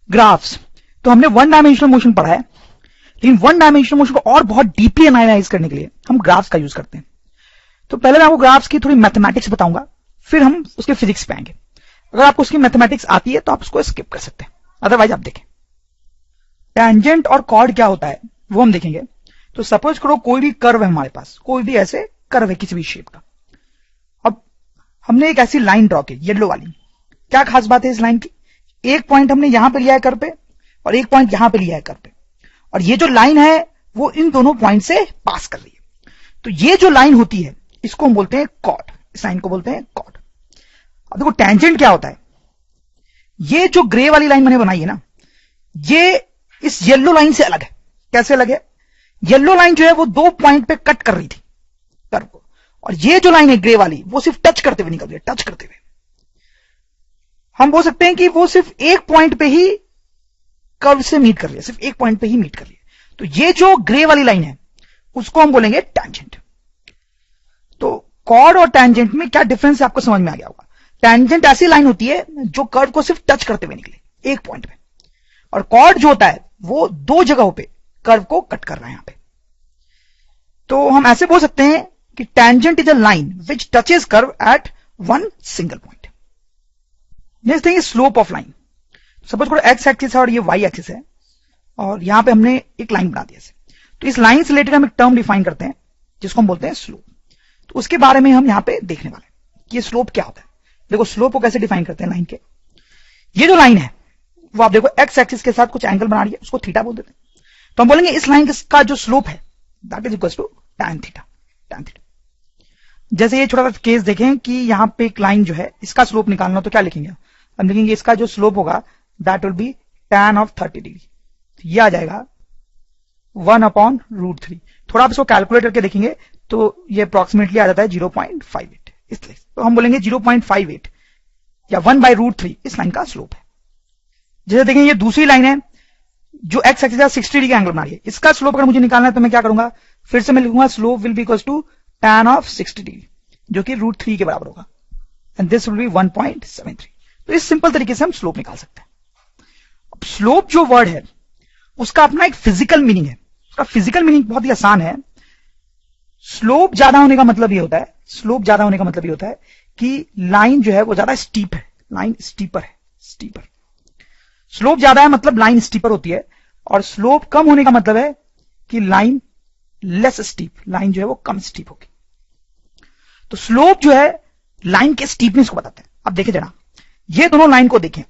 Graphs, तो हमने one dimensional motion पढ़ा है, लेकिन वन डायमेंशनल मोशन को और बहुत डीपली एनालाइज करने के लिए हम ग्राफ्स का यूज करते हैं। तो पहले मैं आपको ग्राफ्स की थोड़ी मैथमेटिक्स बताऊंगा, फिर हम उसके फिजिक्स पे आएंगे। अगर आपको उसकी मैथमेटिक्स आती है तो आप उसको स्किप कर सकते हैं, अदरवाइज आप देखें। टेंजेंट और कॉर्ड क्या होता है वो हम देखेंगे। तो सपोज करो कोई भी कर्व है हमारे पास, कोई भी ऐसे कर्व है किसी भी शेप का। अब हमने एक ऐसी लाइन ड्रॉ की येलो वाली। क्या खास बात है इस लाइन की? एक पॉइंट हमने यहां पे लिया है कर्व पे और एक पॉइंट यहां पे लिया है कर्व पे, और ये जो लाइन है वो इन दोनों पॉइंट से पास कर रही है। तो ये जो लाइन होती है इसको हम बोलते हैं कॉर्ड, इस लाइन को बोलते हैं कॉर्ड। अब देखो टेंजेंट क्या होता है, ये जो ग्रे वाली लाइन मैंने बनाई है ना, ये इस येलो लाइन से अलग है। कैसे अलग है? येलो लाइन जो है वो दो पॉइंट पे कट कर रही थी कर्व को, और ये जो लाइन है ग्रे वाली वो सिर्फ टच करते हुए निकल रही है, टच करते हुए। हम बोल सकते हैं कि वो सिर्फ एक पॉइंट पे ही कर्व से मीट कर रही है, सिर्फ एक पॉइंट पे ही मीट कर रही है। तो ये जो ग्रे वाली लाइन है उसको हम बोलेंगे टेंजेंट। तो कॉर्ड और टेंजेंट में क्या डिफरेंस है आपको समझ में आ गया होगा। टेंजेंट ऐसी लाइन होती है जो कर्व को सिर्फ टच करते हुए निकले एक पॉइंट पे, और कॉर्ड जो होता है वो दो जगहों पे कर्व को कट कर रहा है यहां पे। तो हम ऐसे बोल सकते हैं कि tangent is a line which touches curve at one single point. Next thing is slope of line. Suppose करो एक्स एक्सिस है और ये वाई एक्सिस है, और यहां पे हमने एक लाइन बना दी है। तो इस लाइन से रिलेटेड हम एक टर्म डिफाइन करते हैं जिसको हम बोलते हैं स्लोप। तो उसके बारे में हम यहां पे देखने वाले हैं कि ये स्लोप क्या होता है। देखो स्लोप को कैसे डिफाइन करते हैं लाइन के। ये जो लाइन है वो आप देखो एक्स एक्सिस के साथ कुछ एंगल बना रही है, उसको थीटा बोल देते हैं। तो हम बोलेंगे इस लाइन का जो स्लोप है that is equal to tan theta, tan theta. जैसे ये छोटा सा केस देखें कि यहां पे एक लाइन जो है इसका स्लोप निकालना, तो क्या लिखेंगे हम? लिखेंगे इसका जो स्लोप होगा that will be tan of 30 degree. ये आ जाएगा 1/√3। थोड़ा आप इसको कैलकुलेट करके देखेंगे तो ये अप्रोक्सीमेटली आ जाता है 0.58। इसलिए तो हम बोलेंगे 0.58 या 1/√3 इस लाइन का स्लोप है। जैसे देखें ये दूसरी लाइन है जो एक्स एक्सिस का 60 डिग्री एंगल बना रही है, इसका स्लोप अगर मुझे निकालना है तो मैं क्या करूंगा? फिर से मैं लिखूंगा slope will be equal to tan of 60 degree जो कि √3 के बराबर होगा, एंड दिस विल बी 1.73। तो इस सिंपल तरीके से हम स्लोप निकाल सकते हैं। अब स्लोप जो वर्ड है उसका अपना एक फिजिकल मीनिंग है। उसका फिजिकल मीनिंग बहुत ही आसान है। स्लोप ज्यादा होने का मतलब ये होता है, स्लोप ज्यादा होने का मतलब ये होता है कि लाइन जो है वो ज्यादा स्टीप है, लाइन स्टीपर है, स्टीपर। स्लोप ज्यादा है मतलब लाइन स्टीपर होती है, और स्लोप कम होने का मतलब है कि लाइन लेस स्टीप, लाइन जो है वो कम स्टीप होगी। तो स्लोप जो है लाइन के स्टीपनेस को बताता है। अब देखें जरा, ये दोनों लाइन को देखें,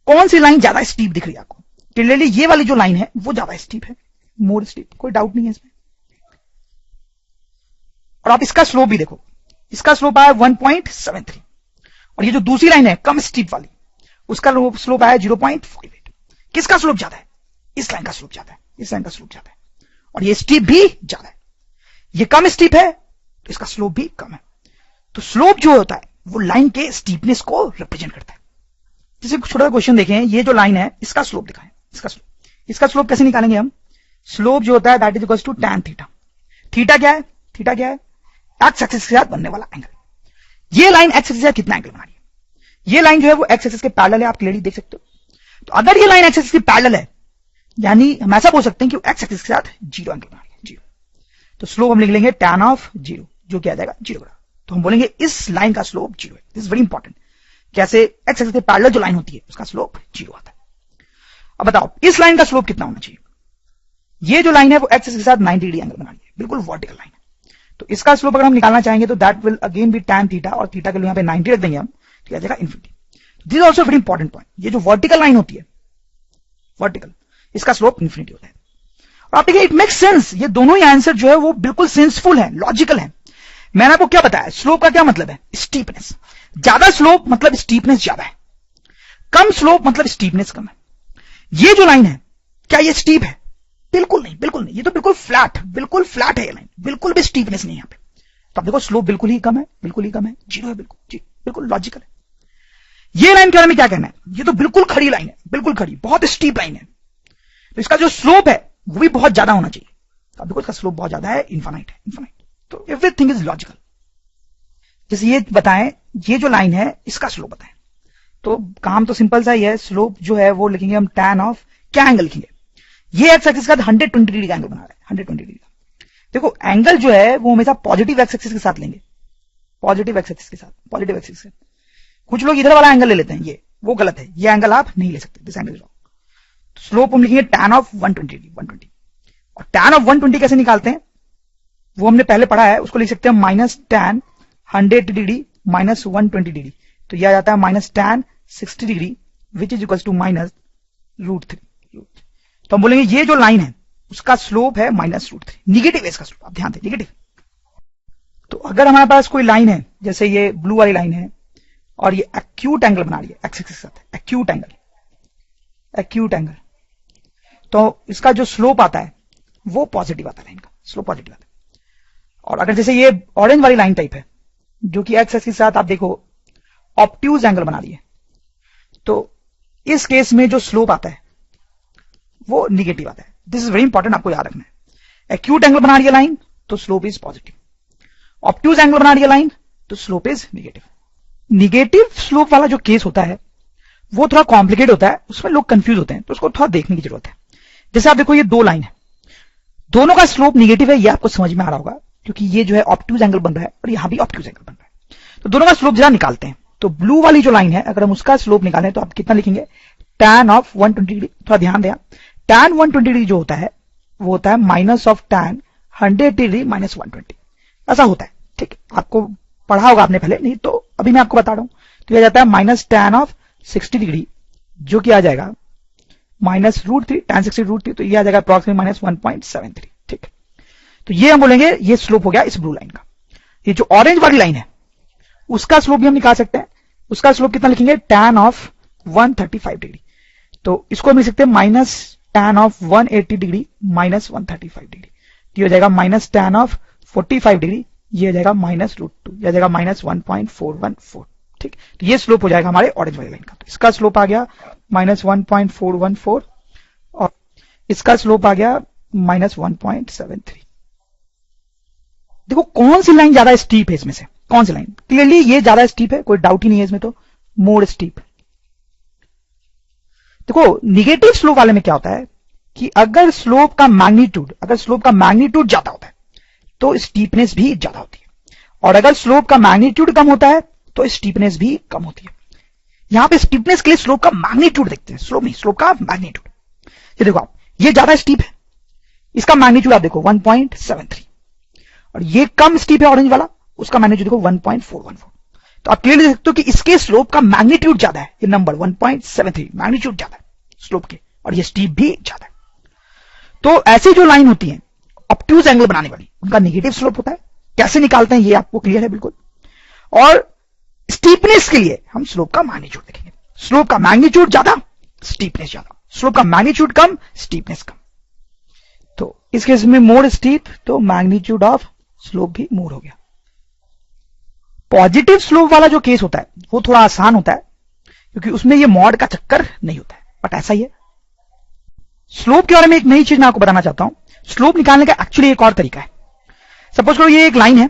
कौन सी लाइन ज्यादा स्टीप दिख रही है आपको? क्लियरली ये वाली जो लाइन है वो ज्यादा स्टीप है, मोर स्टीप, कोई डाउट नहीं है इसमें। और आप इसका स्लोप भी देखो, इसका स्लोप आया 1.73, और ये जो दूसरी लाइन है कम स्टीप वाली उसका स्लोप आया 0.58। किसका स्लोप ज्यादा है? इस लाइन का स्लोप ज्यादा है, इस लाइन का स्लोप ज्यादा है, और ये स्टीप भी ज्यादा है। ये कम स्टीप है तो इसका स्लोप भी कम है। तो स्लोप जो होता है वो लाइन के स्टीपनेस को रिप्रेजेंट करता है। जैसे छोटा सा क्वेश्चन देखें, ये जो लाइन है इसका स्लोप दिखाएं, इसका स्लोप कैसे निकालेंगे हम? स्लोप जो होता है that is equal to tan theta. Theta क्या है? थीटा क्या है? एक्स एक्सिस के साथ बनने वाला एंगल। ये लाइन एक्स एक्सिस के साथ कितना एंगल बना रही है? ये लाइन जो है वो एक्स एक्सिस के पैरेलल है, आप क्लियरली देख सकते हो। तो अगर ये लाइन एक्स एक्सिस के पैरेलल है यानी हम ऐसा बोल सकते हैं कि एक्स एक्सिस के साथ 0 एंगल बना रही है, 0। तो स्लोप हम लिख लेंगे tan ऑफ 0 जो क्या आ जाएगा 0 बराबर। तो हम बोलेंगे इस लाइन का स्लोप 0 है। This is very important. कैसे? एक्स एक्सिस के पैरेलल जो लाइन होती है उसका स्लोप 0 आता है। अब बताओ इस लाइन का स्लोप कितना होना चाहिए? ये जो लाइन है वो एक्स एक्सिस के साथ 90 डिग्री एंगल बना रही है, बिल्कुल वर्टिकल लाइन है। तो इसका स्लोप अगर हम निकालना चाहेंगे तो that will again be tan theta, और थीटा के लिए यहां पे 90 रख देंगे हम, तो आ जाएगा infinity. This is also very important point. ये जो वर्टिकल लाइन होती है, वर्टिकल, इसका स्लोप इन्फिनिटी होता है। और आप देखिए इट मेक्स सेंस, ये दोनों ही आंसर जो है वो बिल्कुल सेंसफुल है, लॉजिकल है। मैंने आपको क्या बताया? स्लोप का क्या मतलब है? स्टीपनेस। ज्यादा स्लोप मतलब स्टीपनेस ज्यादा है, कम स्लोप मतलब स्टीपनेस कम है। ये जो लाइन है क्या ये स्टीप है? बिल्कुल नहीं, बिल्कुल नहीं। ये तो बिल्कुल फ्लैट है ये लाइन, बिल्कुल भी स्टीपनेस नहीं है यहाँ पे। तो आप देखो स्लोप बिल्कुल ही कम है, बिल्कुल ही कम है, 0 है, बिल्कुल जी, बिल्कुल लॉजिकल है। ये लाइन के बारे में क्या कहना है? ये तो बिल्कुल खड़ी लाइन है, बिल्कुल खड़ी, बहुत स्टीप लाइन है। तो इसका जो स्लोप है वो भी बहुत ज्यादा होना चाहिए। तो आप देखो इसका स्लोप बहुत ज्यादा है, इन्फाइनाइट है, इन्फाइनाइट। तो एवरीथिंग इज लॉजिकल। जैसे ये बताएं, ये जो लाइन है इसका स्लोप बताएं, तो काम तो सिंपल सा ही है, स्लोप जो है वो लिखेंगे हम tan ऑफ क्या एंगल लिखेंगे, ये एक्स एक्सिस का 120 डिग्री का एंगल बना रहा है, 120 डिग्री का। देखो एंगल जो है वो हमेशा पॉजिटिव एक्स एक्सिस के साथ लेंगे, पॉजिटिव एक्स एक्सिस के साथ, पॉजिटिव एक्सिस के। कुछ लोग इधर वाला एंगल ले लेते हैं, ये वो गलत है, ये एंगल आप नहीं ले सकते, this angle is wrong. Slope हम लिखेंगे tan ऑफ 120 डिग्री, 120। और tan ऑफ 120 कैसे निकालते हैं वो हमने पहले पढ़ा है, उसको लिख सकते हैं minus tan 100 degree minus 120 degree, तो यह आ जाता है minus tan 60 degree which is equal to minus √3। तो हम बोलेंगे ये जो लाइन है उसका स्लोप है माइनस √3, निगेटिव है इसका स्लोप, आप ध्यान दें निगेटिव। तो अगर हमारे पास कोई लाइन है, जैसे ये ब्लू वाली लाइन है और ये एक्यूट एंगल बना रही है एक्स एक्सिस के साथ, एक्यूट एंगल, एक्यूट एंगल, तो इसका जो स्लोप आता है वो पॉजिटिव आता है, लाइन का स्लोप पॉजिटिव आता है। और अगर जैसे ये ऑरेंज वाली लाइन टाइप है जो कि एक्स एक्सिस के साथ आप देखो ऑब्ट्यूज एंगल बना रही है, तो इस केस में जो स्लोप आता है वो निगेटिव आता है। दिस इज वेरी इंपॉर्टेंट, आपको याद रखना है। एक्यूट एंगल बना रही है लाइन तो slope is positive, obtuse angle बना रही है लाइन तो slope is negative. Negative slope वाला जो केस होता है वो थोड़ा कॉम्प्लिकेट होता है, उसमें लोग कंफ्यूज होते हैं, तो उसको थोड़ा देखने की जरूरत है। जैसे आप देखो ये दो लाइन है, दोनों का स्लोप निगेटिव है, ये आपको समझ में आ रहा होगा क्योंकि ये जो है ऑब्ट्यूज एंगल बन रहा है और यहां भी ऑब्ट्यूज एंगल बन रहा है, तो दोनों का स्लोप जरा निकालते हैं। तो ब्लू वाली जो लाइन है अगर हम उसका स्लोप निकालें तो आप कितना लिखेंगे, tan ऑफ 120 डिग्री। थोड़ा ध्यान दें, tan 120 डिग्री जो होता है वो होता है minus of tan 100 degree minus 120, ऐसा होता है, ठीक। आपको पढ़ा होगा आपने पहले, नहीं तो अभी मैं आपको बता रहा हूं। तो यह जाता है माइनस tan ऑफ 60 डिग्री जो कि आ जाएगा माइनस √3, tan 60 √3, तो ये आ जाएगा अप्रॉक्सिमेट माइनस 1.73, ठीक। तो ये हम बोलेंगे ये स्लोप हो गया इस ब्लू लाइन का। ये जो ऑरेंज वाली लाइन है उसका स्लोप भी हम निकाल सकते हैं, उसका स्लोप कितना लिखेंगे, tan ऑफ 135 डिग्री, तो इसको हम लिख सकते हैं minus tan of 180 degree minus 135 degree, ये हो जाएगा माइनस tan ऑफ 45 डिग्री, ये हो जाएगा माइनस √2, यह जाएगा माइनस 1.414, ठीक। तो ये स्लोप हो जाएगा हमारे ऑरेंज वाली लाइन का। तो इसका स्लोप आ गया माइनस 1.414 और इसका स्लोप आ गया माइनस 1.73। देखो कौन सी लाइन ज्यादा स्टीप है इसमें से, कौन सी लाइन, क्लियरली ये ज्यादा स्टीप है, कोई डाउट ही नहीं है इसमें, तो मोर स्टीप। देखो निगेटिव स्लोप वाले में क्या होता है कि अगर स्लोप का मैग्नीट्यूड ज्यादा होता है तो स्टीपनेस भी ज्यादा होती है, और अगर स्लोप का मैग्नीट्यूड कम होता है तो स्टीपनेस भी कम होती है। यहां पे स्टीपनेस के लिए स्लोप का मैग्नीट्यूड देखते हैं, स्लोप नहीं, स्लोप का मैग्नीट्यूड। ये देखो आप, ये ज्यादा स्टीप है, इसका मैग्नीट्यूड आप देखो 1.73, और ये कम स्टीप है ऑरेंज वाला, उसका मैग्नीट्यूड देखो 1.414। तो आप क्लियरली देख सकते हो कि इसके स्लोप का मैग्नीट्यूड ज्यादा है, ये नंबर 1.73 मैग्नीट्यूड ज्यादा है स्लोप के, और ये स्टीप भी ज्यादा है। तो ऐसी जो लाइन होती है ऑब्ट्यूज एंगल बनाने वाली, उनका नेगेटिव स्लोप होता है। कैसे निकालते हैं ये आपको क्लियर है बिल्कुल। और स्टीपनेस के लिए हम स्लोप का मैग्नीट्यूड देखेंगे, स्लोप का मैग्नीट्यूड ज्यादा स्टीपनेस ज्यादा, स्लोप का मैग्नीट्यूड कम स्टीपनेस कम। तो इस केस में मोर स्टीप तो मैग्नीट्यूड ऑफ स्लोप भी मोर हो गया। पॉजिटिव स्लोप वाला जो केस होता है वो थोड़ा आसान होता है क्योंकि उसमें ये मॉड का चक्कर नहीं होता है, बट ऐसा ही है। स्लोप के बारे में एक नई चीज मैं आपको बताना चाहता हूं। स्लोप निकालने का एक्चुअली एक और तरीका है। सपोज करो ये एक लाइन है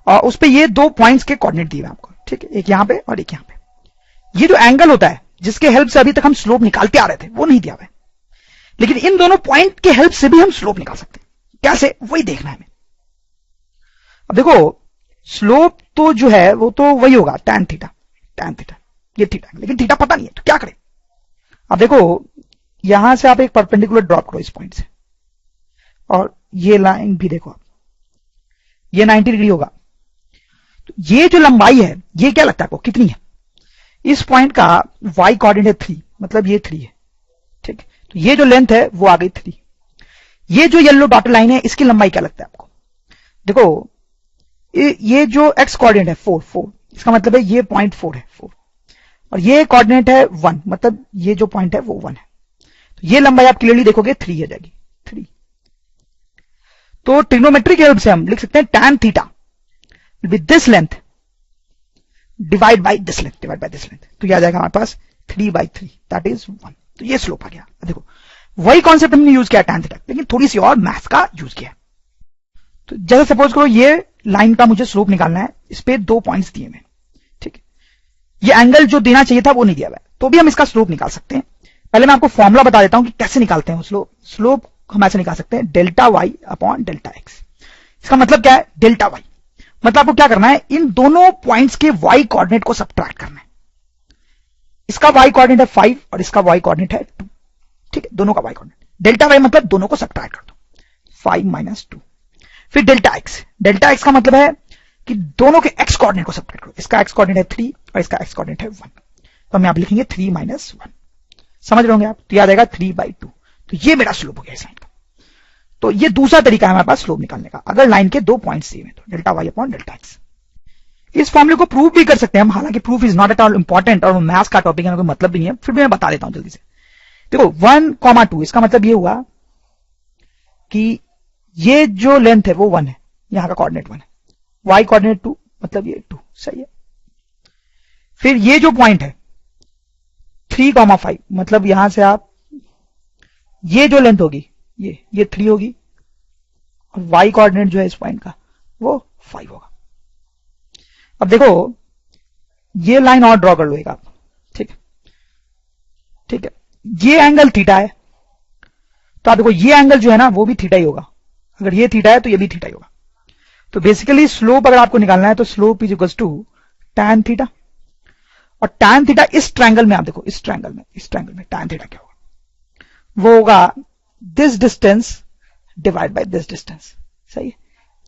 और उस पे ये दो पॉइंट्स के कोऑर्डिनेट दिए हुए आपको, ठीक है, एक यहां पे और एक यहां पे। ये जो एंगल होता है जिसके हेल्प से अभी तक हम स्लोप निकालते आ रहे थे वो नहीं दिया हुआ है, लेकिन इन दोनों पॉइंट के हेल्प से भी हम स्लोप निकाल सकते हैं। कैसे, वही देखना है हमें। अब देखो स्लोप तो जो है वो तो वही होगा tan थीटा, ये थीटा, लेकिन थीटा पता नहीं है तो क्या करें। अब देखो यहां से आप एक परपेंडिकुलर ड्रॉप करो इस पॉइंट से, और ये लाइन भी देखो आप, ये 90 डिग्री होगा। तो ये जो लंबाई है ये क्या लगता है आपको कितनी है, इस पॉइंट का y कोऑर्डिनेट 3, मतलब ये 3 है, ठीक। तो ये जो लेंथ है वो आ गई 3। ये जो येलो डॉटेड लाइन है इसकी लंबाई क्या लगता है आपको, देखो ये जो x कोऑर्डिनेट है 4, इसका मतलब है ये पॉइंट 4 है 4, और ये कोऑर्डिनेट है 1, मतलब ये जो पॉइंट है वो 1 है। तो ये लंबाई आप क्लियरली देखोगे 3 हो जाएगी, 3। तो ट्रिग्नोमेट्री के हेल्प से हम लिख सकते हैं tan theta with this length divide by this length, तो ये आ जाएगा हमारे पास 3/3 दैट इज 1। तो ये स्लोप आ गया। देखो वही कॉन्सेप्ट हमने यूज किया tan थीटा, लेकिन थोड़ी सी और मैथ का यूज किया। तो जैसे सपोज करो ये लाइन का मुझे स्लोप निकालना है, इस पे दो पॉइंट्स दिए हुए, ठीक है। ये एंगल जो देना चाहिए था वो नहीं दिया हुआ है, तो भी हम इसका स्लोप निकाल सकते हैं। पहले मैं आपको फॉर्मूला बता देता हूं कि कैसे निकालते हैं स्लोप। स्लोप हम ऐसे निकाल सकते हैं delta Y upon delta X. इसका मतलब क्या है? डेल्टा वाई मतलब आपको क्या करना है, इन दोनों पॉइंट्स के वाई कोऑर्डिनेट को सब्ट्रैक्ट करना है। इसका वाई कोऑर्डिनेट है 5 और इसका वाई कोऑर्डिनेट है 2, ठीक है, दोनों का वाई कोऑर्डिनेट। डेल्टा वाई मतलब दोनों को सब्ट्रैक्ट कर दो, 5 माइनस 2। फिर डेल्टा एक्स, डेल्टा एक्स का मतलब है कि दोनों के एक्स कोऑर्डिनेट को सब्ट्रैक्ट करो। इसका एक्स कोऑर्डिनेट है 3 और इसका एक्स कोऑर्डिनेट है 1, तो हम यहां लिखेंगे 3 माइनस 1। समझ रहे होंगे आप? तो याद आएगा 3/2। तो ये मेरा स्लोप हो गया इस लाइन का। तो ये दूसरा तरीका है हमारे पास स्लोप निकालने का, अगर लाइन के 2 पॉइंट्स सेम है तो delta Y upon delta X. इस फॉर्मूले को प्रूव भी कर सकते हैं हम, हालांकि proof is not at all important और मैथ्स का टॉपिक है, कोई मतलब भी नहीं है, फिर भी मैं बता देता हूं जल्दी से। देखो 1,2 इसका मतलब ये हुआ कि ये जो लेंथ है वो 1 है, यहां का कोऑर्डिनेट 1 है, वाई कोऑर्डिनेट 2 मतलब ये 2, सही है। फिर ये जो पॉइंट है 3,5 मतलब यहां से आप ये जो लेंथ होगी ये 3 होगी और वाई कोऑर्डिनेट जो है इस पॉइंट का वो 5 होगा। अब देखो ये लाइन और ड्रॉ कर लो एक आप, ठीक है, ठीक है। ये एंगल थीटा है, तो आप देखो ये एंगल जो है ना वो भी थीटा ही होगा, अगर ये थीटा है तो ये भी थीटा ही होगा। तो बेसिकली स्लोप अगर आपको निकालना है तो slope is equals to tan theta, और tan थीटा इस ट्रायंगल में आप देखो, इस ट्रायंगल में tan थीटा क्या होगा, वो होगा this distance divide by this distance, सही है,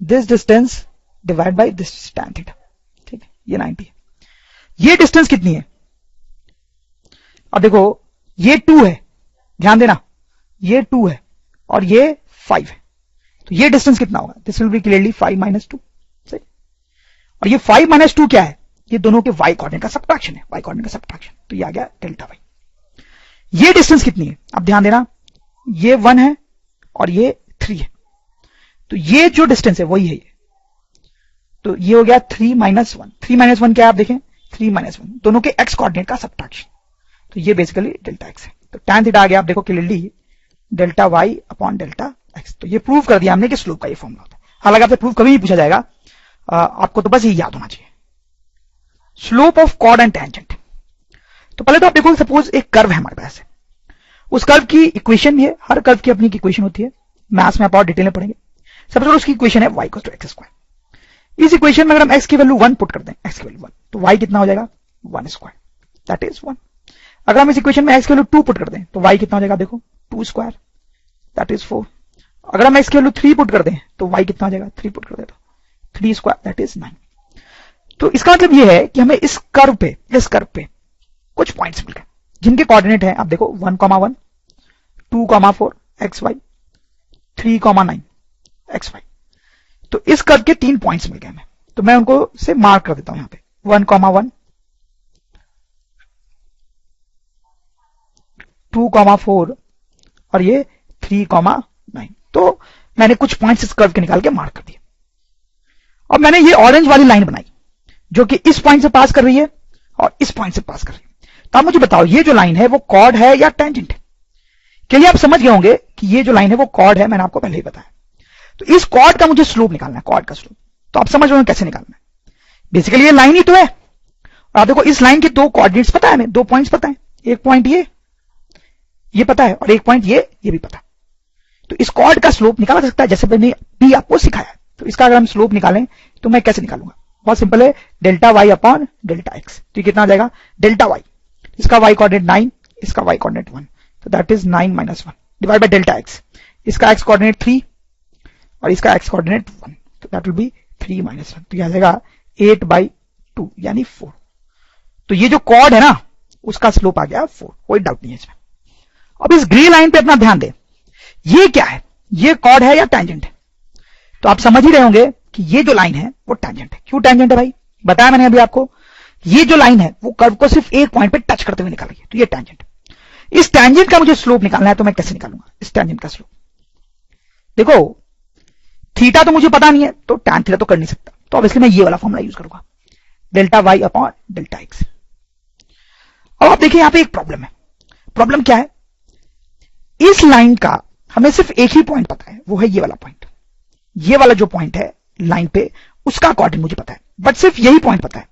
this distance divide by this tan theta, ठीक है, ये 90 है। ये डिस्टेंस कितनी है? अब देखो ये 2 है, ध्यान देना, ये 2 है और ये 5 है, तो ये डिस्टेंस कितना होगा? This will be clearly 5 minus 2, सही। और ये 5 माइनस 2 क्या है? ये दोनों के वाई कोऑर्डिनेट का सब्ट्रैक्शन है, वाई कोऑर्डिनेट का सब्ट्रैक्शन, तो ये आ गया डेल्टा वाई। ये डिस्टेंस कितनी है? अब ध्यान देना, ये 1 है और ये 3 है, तो ये जो डिस्टेंस है वही है ये, तो ये हो गया 3 माइनस 1। 3 माइनस 1 क्या है आप देखें, 3 माइनस 1 दोनों के एक्स कोऑर्डिनेट का सब्ट्रैक्शन, तो ये बेसिकली डेल्टा एक्स है। तो tan थीटा आ गया आप देखो clearly delta Y upon delta X. तो ये प्रूव कर दिया हमने कि स्लोप का ये फॉर्मूला होता है। हालांकि आपसे प्रूफ कभी नहीं पूछा जाएगा, आपको तो बस ये याद होना चाहिए। Slope of chord and tangent. तो पहले तो आप देखो सपोज एक कर्व है हमारे पास, उस कर्व की इक्वेशन भी है, हर कर्व की अपनी इक्वेशन होती है, मैथ्स में आप और डिटेल में पढ़ेंगे। सपोज उसकी इक्वेशन है y = x²। इस इक्वेशन में अगर हम x की वैल्यू 1 पुट कर दें, x की वैल्यू 1, तो y कितना हो जाएगा? 1², दैट इज 1। अगर हम इस इक्वेशन में x की वैल्यू 2 पुट कर दें तो y कितना हो जाएगा? देखो 2², दैट इज 4। अगर हम x की वैल्यू 3 पुट कर दें तो y कितना हो जाएगा? 3 पुट कर दे तो 3², दैट इज 9। तो इसका मतलब यह है कि हमें इस कर्व पे कुछ पॉइंट्स मिल गए जिनके कोऑर्डिनेट है, आप देखो 1,1, 2,4 xy, 3,9 xy। तो इस कर्व के 3 पॉइंट्स मिल गए हमें, तो मैं उनको से मार्क कर देता हूं यहां पे 1,1, 2,4 और ये 3,9। तो मैंने कुछ पॉइंट्स इस कर्व के निकाल के मार्क कर दिए। अब मैंने ये ऑरेंज वाली लाइन बनाई जो कि इस पॉइंट से पास कर रही है और इस पॉइंट से पास कर रही है। तो आप मुझे बताओ ये जो लाइन है वो कॉर्ड है या टेंजेंट है? के लिए आप समझ गए होंगे कि ये जो लाइन है वो कॉर्ड है, मैंने आपको पहले ही बताया। तो इस कॉर्ड का मुझे स्लोप निकालना है, कॉर्ड का स्लोप। तो आप समझ रहे हो कैसे निकालना है? बेसिकली ये लाइन ही तो है, और आप देखो इस लाइन के 2 कोऑर्डिनेट्स पता है हमें, 2 पॉइंट्स पता है, एक पॉइंट ये पता है और एक पॉइंट ये भी पता है। तो इस कॉर्ड का स्लोप निकाला जा सकता है, जैसे मैंने भी आपको सिखाया है। तो इसका अगर हम स्लोप निकालें तो मैं कैसे निकालूंगा? बहुत सिंपल है, delta Y upon delta X. तो कितना आ जाएगा? डेल्टा वाई, इसका वाई कोऑर्डिनेट 9, इसका वाई कोऑर्डिनेट 1, तो that is 9 - 1 divide by delta X. इसका एक्स कोऑर्डिनेट 3 और इसका एक्स कोऑर्डिनेट 1, तो दैट विल बी 3 - 1, तो यह आ जाएगा 8/2 यानी 4। तो ये जो कॉर्ड है ना उसका स्लोप आ गया 4, कोई डाउट नहीं है इसमें। अब इस ग्रे लाइन पे अपना ध्यान दें, ये क्या है? ये कॉर्ड है या टेंजेंट है? तो आप समझ ही रहे होंगे कि ये जो लाइन है वो टेंजेंट है। क्यों टेंजेंट है भाई? बताया मैंने अभी आपको, ये जो लाइन है वो कर्व को सिर्फ एक पॉइंट पे टच करते हुए निकल रही है, तो ये टेंजेंट। इस टेंजेंट का मुझे स्लोप निकालना है, तो मैं कैसे निकालूंगा इस टेंजेंट का स्लोप? देखो थीटा तो मुझे पता नहीं है, तो tan थीटा तो कर नहीं सकता, तो ऑब्वियसली मैं ये वाला फॉर्मूला यूज करूंगा, delta Y upon delta X. अब आप देखिए यहां पे एक प्रॉब्लम है। प्रॉब्लम क्या है? इस लाइन का हमें सिर्फ एक ही पॉइंट पता है, वो है ये वाला पॉइंट। ये वाला जो पॉइंट है लाइन पे उसका कोऑर्डिनेट मुझे पता है, बट सिर्फ यही पॉइंट पता है।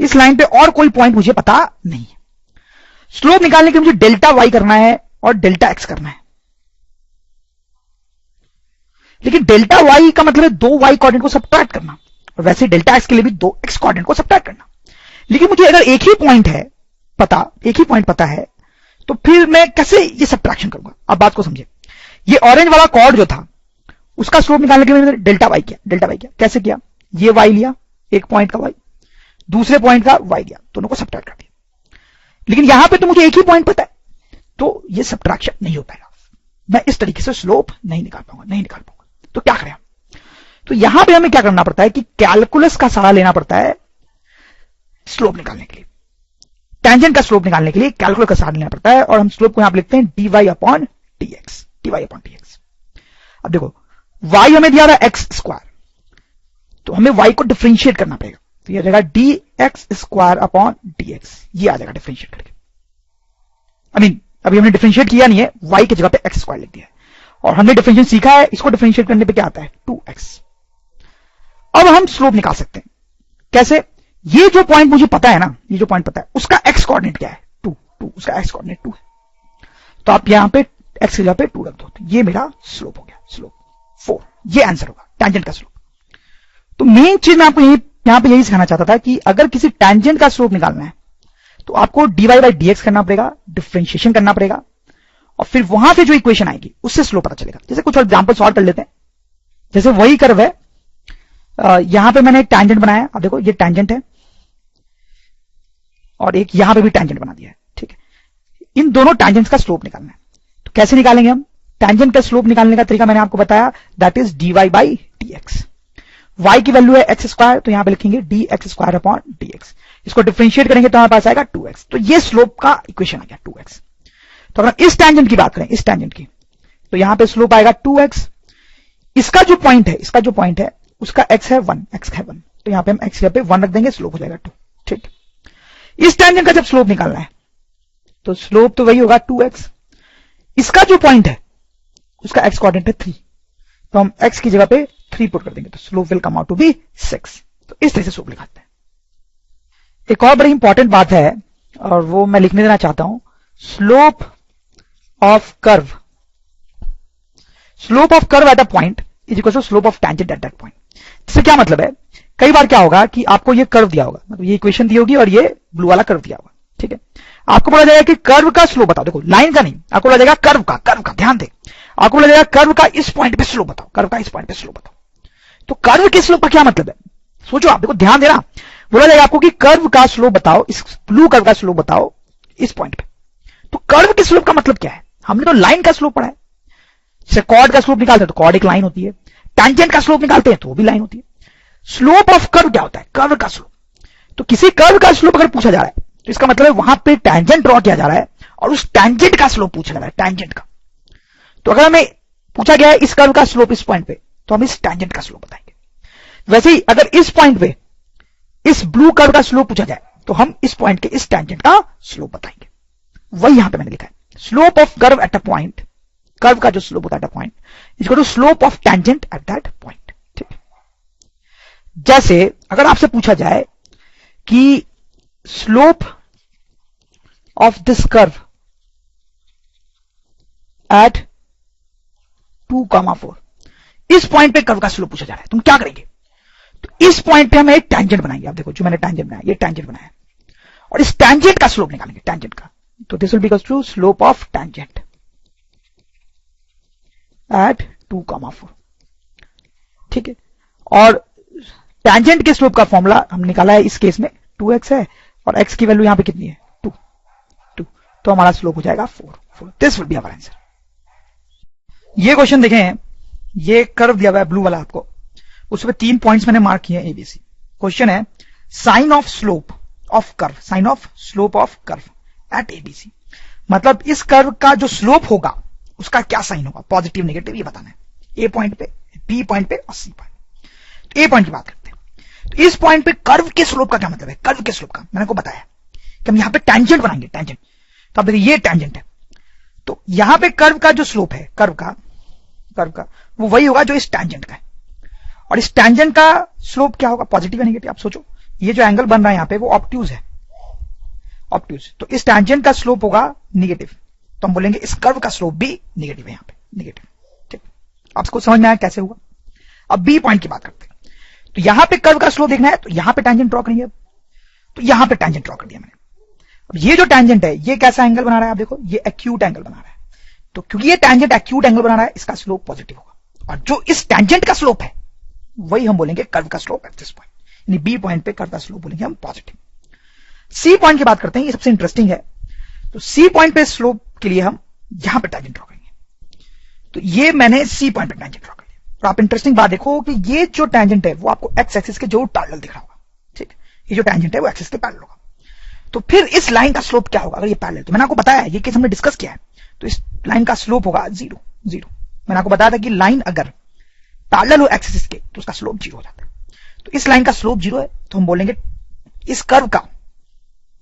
इस लाइन पे और कोई पॉइंट मुझे पता नहीं है। स्लोप निकालने के लिए मुझे डेल्टा वाई करना है और डेल्टा एक्स करना है, लेकिन डेल्टा वाई का मतलब है 2 वाई कोऑर्डिनेट को सब्ट्रैक्ट करना, और वैसे डेल्टा एक्स के लिए भी 2 एक्स कोऑर्डिनेट को सब्ट्रैक्ट करना। लेकिन मुझे अगर एक ही पॉइंट पता है तो फिर मैं कैसे ये सब्ट्रैक्शन करूंगा? अब बात को समझिए। ये ऑरेंज वाला कॉर्ड जो था उसका स्लोप निकालने के लिए मैंने डेल्टा वाई किया। कैसे किया? ये वाई लिया, एक पॉइंट का वाई, दूसरे पॉइंट का वाई लिया, दोनों को सब्ट्रैक्ट कर दिया। लेकिन यहां पे तो मुझे एक ही पॉइंट पता है, तो ये सब्ट्रैक्शन नहीं हो पाएगा, मैं इस तरीके से स्लोप नहीं निकाल पाऊंगा। तो क्या करें? तो यहां पे हमें क्या करना पड़ता है कि कैलकुलस का सहारा लेना पड़ता है स्लोप निकालने के लिए। टेंजेंट का स्लोप निकालने के लिए कैलकुलस का सहारा लेना पड़ता है, और हम स्लोप को यहां पे लिखते हैं dy अपॉन dx। अब देखो, y हमें दिया था एक्स स्क्वायर, तो हमें y को डिफरेंशिएट करना पड़ेगा, तो यह रहेगा dx स्क्वायर अपॉन dx, ये आ जाएगा डिफरेंशिएट करके। अभी हमने डिफरेंशिएट किया नहीं है, y की जगह पे x स्क्वायर लिख दिया है, और हमने डिफरेंशिएट सीखा है, इसको डिफरेंशिएट करने पे क्या आता है? 2x। अब हम स्लोप निकाल सकते हैं। कैसे? ये जो पॉइंट मुझे पता है ना, ये जो पॉइंट पता है, उसका x कोऑर्डिनेट क्या है? 2, उसका x कोऑर्डिनेट 2 है, तो आप यहां पे x की जगह पे 2 रख दो, तो ये मेरा स्लोप हो गया, स्लोप 4। ये आंसर होगा टेंजेंट का स्लोप। तो मेन चीज मैं आपको यहां पे यही सिखाना चाहता था कि अगर किसी टेंजेंट का स्लोप निकालना है तो आपको dy बाई dx करना पड़ेगा, डिफरेंशिएशन करना पड़ेगा, और फिर वहां से जो इक्वेशन आएगी उससे स्लोप पता चलेगा। जैसे कुछ एग्जांपल सॉल्व कर लेते हैं। जैसे वही कर्व है, यहां पे मैंने एक टेंजेंट बनाया, अब देखो ये टेंजेंट है, और एक यहां पे भी टेंजेंट बना दिया है, ठीक है। इन दोनों टेंजेंट्स का स्लोप निकालना है, तो कैसे निकालेंगे हम? टेंजेंट का स्लोप निकालने का तरीका मैंने आपको बताया, that is dy by dx। y की वैल्यू है एक्स स्क्वायर, तो यहां पे लिखेंगे dx स्क्वायर अपॉन dx। इसको डिफरेंशिएट करेंगे तो हमारे पास आएगा 2x, तो ये स्लोप का इक्वेशन आ गया 2x। तो अगर इस टेंजेंट की बात करें, इस टेंजेंट की, तो यहां पे स्लोप आएगा 2x। इसका जो पॉइंट है उसका x है 1, तो यहां पे हम x पे 1 रख देंगे, स्लोप हो जाएगा 2, ठीक। इस टेंजेंट का जब स्लोप निकालना है तो स्लोप तो वही होगा 2x। इसका जो पॉइंट है उसका x कोऑर्डिनेट है 3, तो हम x की जगह पे 3 पुट कर देंगे, तो slope will come out to be 6। तो इस तरह से स्लोप लिखाते हैं। एक और बड़ी इंपॉर्टेंट बात है, और वो मैं लिखने देना चाहता हूं, slope of curve at a point is equal to slope of tangent at that point. इससे क्या मतलब है? कई बार क्या होगा कि आपको ये कर्व दिया होगा, मतलब ये इक्वेशन दी होगी और ये ब्लू वाला कर्व दिया होगा, ठीक है। आपको बोला जाएगा कि कर्व का स्लोप बताओ, देखो लाइन का नहीं, आपको बोला जाएगा कर्व का, ध्यान दे, आपको बोला जाएगा कर्व का इस पॉइंट पे स्लोप बताओ, तो कर्व के स्लोप का क्या मतलब है? सोचो आप, देखो ध्यान देना। बोला जाएगा आपको कि कर्व का स्लोप बताओ, इस ब्लू कर्व का स्लोप बताओ इस पॉइंट पे, तो कर्व के स्लोप का मतलब क्या है? हमने तो लाइन का स्लोप पढ़ा है। जैसे कॉर्ड का स्लोप निकालते हैं तो कॉर्ड एक लाइन होती है, टेंजेंट का स्लोप निकालते हैं तो वो भी लाइन होती है। स्लोप ऑफ कर्व क्या होता है? कर्व का स्लोप। तो किसी कर्व का स्लोप अगर पूछा जा रहा है तो इसका मतलब है वहां पे टेंजेंट ड्रॉ किया जा रहा है और उस टेंजेंट का स्लोप पूछा जा रहा है, टेंजेंट का। तो अगर हमें पूछा गया है इस कर्व का स्लोप इस पॉइंट पे, तो हम इस टेंजेंट का स्लोप बताएंगे। वैसे ही अगर इस पॉइंट पे इस ब्लू कर्व का स्लोप पूछा जाए तो हम इस पॉइंट के इस टेंजेंट का स्लोप बताएंगे। वही यहां पे मैंने लिखा है, slope of curve at a point, curve का जो स्लोप होता है at a point is equal to slope of tangent at that point, ठीक। जैसे अगर आपसे पूछा जाए कि slope of this curve at 2,4, इस पॉइंट पे कर्व का स्लोप पूछा जा रहा है, तुम क्या करेंगे? तो इस पॉइंट पे हम एक टेंजेंट बनाएंगे। आप देखो जो मैंने टेंजेंट बनाया, ये टेंजेंट बनाया, और इस टेंजेंट का स्लोप निकालेंगे, टेंजेंट का। तो this will be equal to slope of tangent at 2,4, ठीक है। और टेंजेंट के स्लोप का फॉर्मूला हम निकाला है, इस केस में 2x है और x की वैल्यू यहां पे कितनी है? 2, तो हमारा स्लोप हो जाएगा 4। This will be our answer. ये क्वेश्चन देखें, ये कर्व दिया हुआ है ब्लू वाला आपको, उसमें 3 पॉइंट्स मैंने मार्क किए हैं ABC। क्वेश्चन है sine of slope of curve at ABC, मतलब इस कर्व का जो स्लोप होगा उसका क्या साइन होगा, पॉजिटिव नेगेटिव, ये बताना है। A पॉइंट पे, B पॉइंट पे और C पॉइंट। तो A पॉइंट की बात करते हैं। तो इस पॉइंट पे कर्व के स्लोप का क्या मतलब है? कर्व के स्लोप का मैंने को बताया कि हम यहां पे टेंजेंट बनाएंगे, टेंजेंट। तो आप देखिए ये टेंजेंट है, तो यहां पे कर्व का जो स्लोप है, कर्व का वो वही होगा जो इस टेंजेंट का है। और इस टेंजेंट का स्लोप क्या होगा, पॉजिटिव या नेगेटिव? आप सोचो, ये जो एंगल बन रहा है यहाँ पे वो ऑब्ट्यूज है, ऑब्ट्यूज। तो इस टैंजेंट का स्लोप होगा निगेटिव, तो हम बोलेंगे इस कर्व का स्लोप भी निगेटिव है, यहाँ पे निगेटिव। ठीक, आपको समझ में आया कैसे होगा। अब बी पॉइंट की बात करते हैं। तो यहां पे कर्व का स्लोप देखना है, तो यहां पे टैंजेंट ड्रॉ करेंगे। तो यहां पे टैंजेंट ड्रॉ कर दिया मैंने। अब ये जो टैंजेंट है ये कैसा एंगल बना रहा है, आप देखो ये एक्यूट एंगल बना रहा है। तो क्योंकि ये टैंजेंट एक्यूट एंगल बना रहा है, इसका स्लोप पॉजिटिव होगा। और जो इस टैंजेंट का स्लोप है वही हम बोलेंगे कर्व का स्लोप एट दिस पॉइंट, यानी बी पॉइंट पे कर्व का स्लोप बोलेंगे हम पॉजिटिव। सी पॉइंट की बात करते हैं, ये सबसे इंटरेस्टिंग है। तो सी पॉइंट पे स्लोप के लिए हम यहां पे टैंजेंट ड्रॉ करेंगे। तो ये मैंने सी पॉइंट पे टैंजेंट ड्रॉ कर लिया। और आप इंटरेस्टिंग बात देखो कि ये जो टैंजेंट है वो आपको एक्स एक्सिस के जो पैरेलल दिख रहा होगा। ठीक, ये जो टैंजेंट है वो एक्सिस के पैरेलल होगा। तो फिर इस लाइन का स्लोप क्या होगा अगर ये पैरेलल, तो मैंने आपको बताया ये केस हमने डिस्कस किया है। तो इस लाइन का स्लोप होगा जीरो, जीरो। मैंने आपको बताया था कि लाइन अगर पैरेलल हो एक्सिस के तो उसका स्लोप जीरो हो जाता है। तो इस लाइन का स्लोप जीरो है, तो हम बोलेंगे इस कर्व का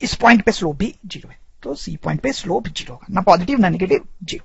इस पॉइंट पे स्लोप भी जीरो है। तो सी पॉइंट पे स्लोप जीरो होगा, ना पॉजिटिव ना नेगेटिव, जीरो।